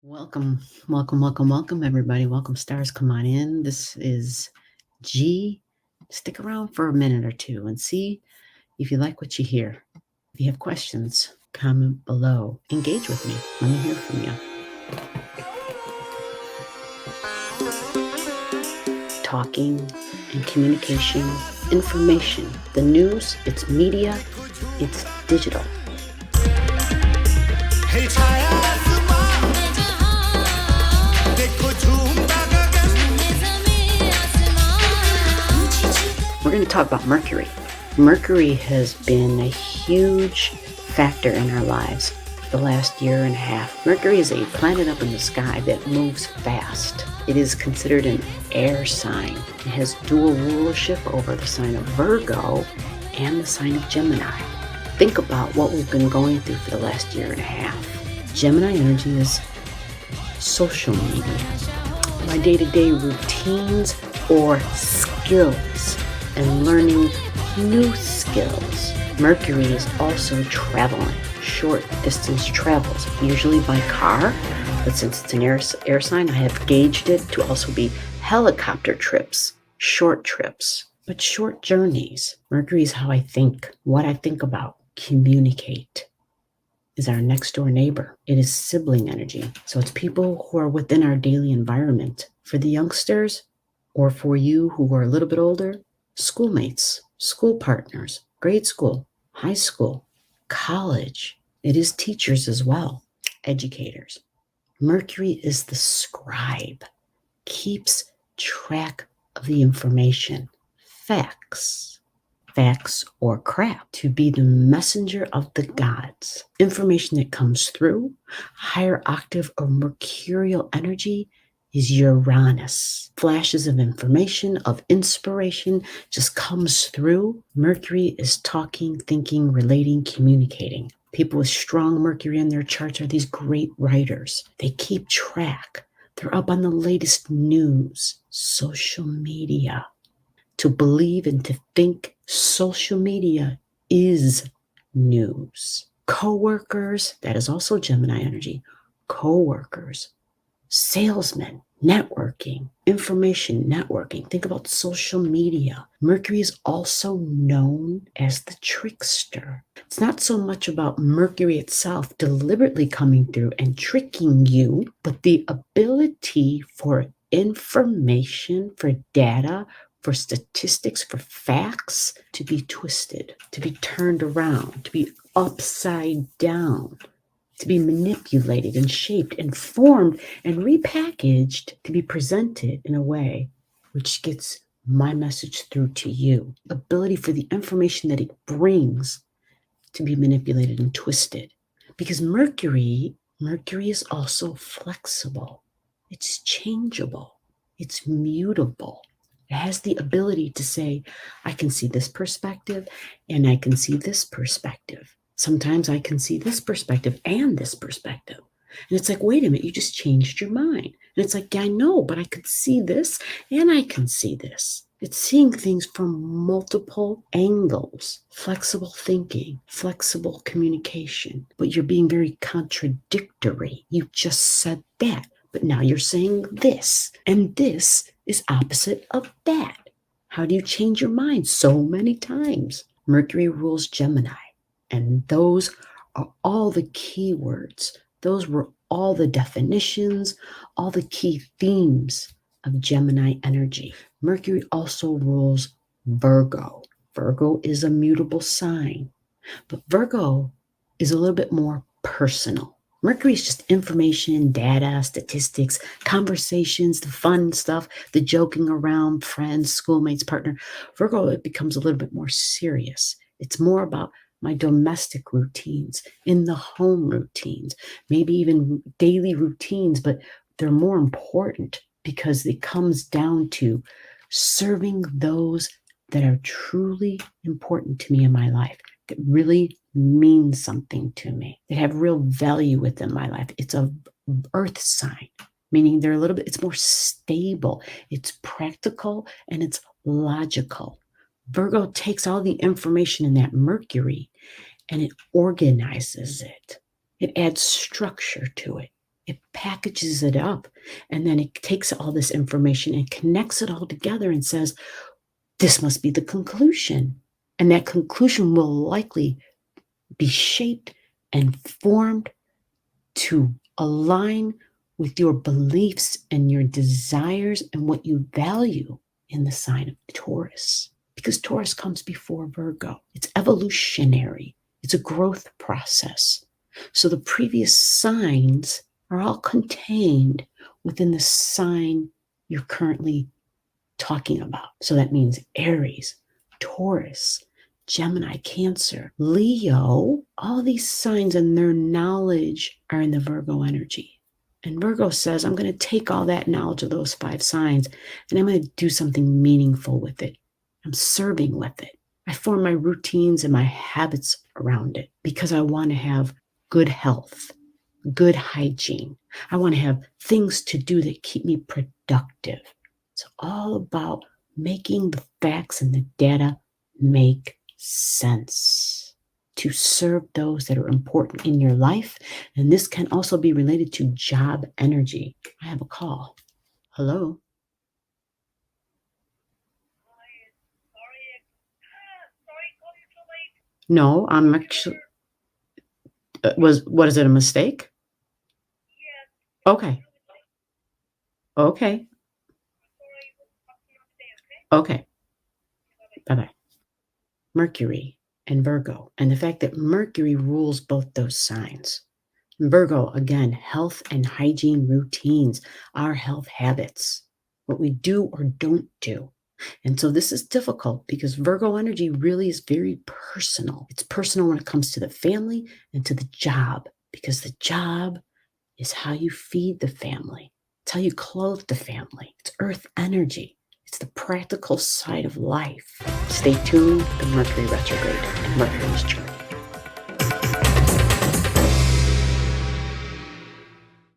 Welcome, welcome, welcome, welcome, everybody. Welcome, stars. Come on in. This is G. Stick around for a minute or two and see if you like what you hear. If you have questions, comment below. Engage with me. Let me hear from you. Talking and communication, information, the news, it's media, it's digital. Hey, we're going to talk about Mercury. Mercury has been a huge factor in our lives the last year and a half. Mercury is a planet up in the sky that moves fast. It is considered an air sign. It has dual rulership over the sign of Virgo and the sign of Gemini. Think about what we've been going through for the last year and a half. Gemini energy is social media, my day-to-day routines or skills, and learning new skills. Mercury is also traveling, short distance travels, usually by car, but since it's an air sign, I have gauged it to also be helicopter trips, short trips, but short journeys. Mercury is how I think, what I think about, communicate. Is our next door neighbor. It is sibling energy. So it's people who are within our daily environment. For the youngsters, or for you who are a little bit older, schoolmates, school partners, grade school, high school, college. It is teachers as well, educators. Mercury is the scribe, keeps track of the information, facts or crap, to be the messenger of the gods. Information that comes through, higher octave or mercurial energy is Uranus. Flashes of information, of inspiration just comes through. Mercury is talking, thinking, relating, communicating. People with strong Mercury in their charts are these great writers. They keep track. They're up on the latest news, social media. To believe and to think social media is news. Co-workers, that is also Gemini energy. Co-workers, salesmen, networking, information networking. Think about social media. Mercury is also known as the trickster. It's not so much about Mercury itself deliberately coming through and tricking you, but the ability for information, for data, for statistics, for facts to be twisted, to be turned around, to be upside down, to be manipulated and shaped and formed and repackaged to be presented in a way which gets my message through to you. Ability for the information that it brings to be manipulated and twisted. Because Mercury is also flexible. It's changeable. It's mutable. It has the ability to say, I can see this perspective and I can see this perspective. Sometimes I can see this perspective and this perspective. And it's like, wait a minute, you just changed your mind. And it's like, yeah, I know, but I could see this and I can see this. It's seeing things from multiple angles, flexible thinking, flexible communication. But you're being very contradictory. You just said that, but now you're saying this, and this is opposite of that. How do you change your mind so many times? Mercury rules Gemini, and those are all the keywords. Those were all the definitions, all the key themes of Gemini energy. Mercury also rules Virgo. Virgo is a mutable sign, but Virgo is a little bit more personal. Mercury is just information, data, statistics, conversations, the fun stuff, the joking around, friends, schoolmates, partner. Virgo, it becomes a little bit more serious. It's more about my domestic routines, in the home routines, maybe even daily routines, but they're more important because it comes down to serving those that are truly important to me in my life, that really mean something to me, that have real value within my life. It's a earth sign, meaning they're a little bit, it's more stable, it's practical, and it's logical. Virgo takes all the information in that Mercury and it organizes it. It adds structure to it. It packages it up, and then it takes all this information and connects it all together and says, this must be the conclusion. And that conclusion will likely be shaped and formed to align with your beliefs and your desires and what you value in the sign of Taurus. Because Taurus comes before Virgo. It's evolutionary. It's a growth process. So the previous signs are all contained within the sign you're currently talking about. So that means Aries, Taurus, Gemini, Cancer, Leo, all these signs and their knowledge are in the Virgo energy. And Virgo says, I'm going to take all that knowledge of those 5 signs and I'm going to do something meaningful with it. I'm serving with it. I form my routines and my habits around it because I want to have good health, good hygiene. I want to have things to do that keep me productive. It's all about making the facts and the data make sense to serve those that are important in your life. And this can also be related to job energy. I have a call. Hello? No, I'm actually, what is it, a mistake? Okay. Okay. Okay. Bye-bye. Mercury and Virgo, and the fact that Mercury rules both those signs. Virgo, again, health and hygiene routines, our health habits, what we do or don't do. And so this is difficult because Virgo energy really is very personal. It's personal when it comes to the family and to the job, because the job is how you feed the family. It's how you clothe the family. It's earth energy. It's the practical side of life. Stay tuned. The Mercury Retrograde and Mercury's chart.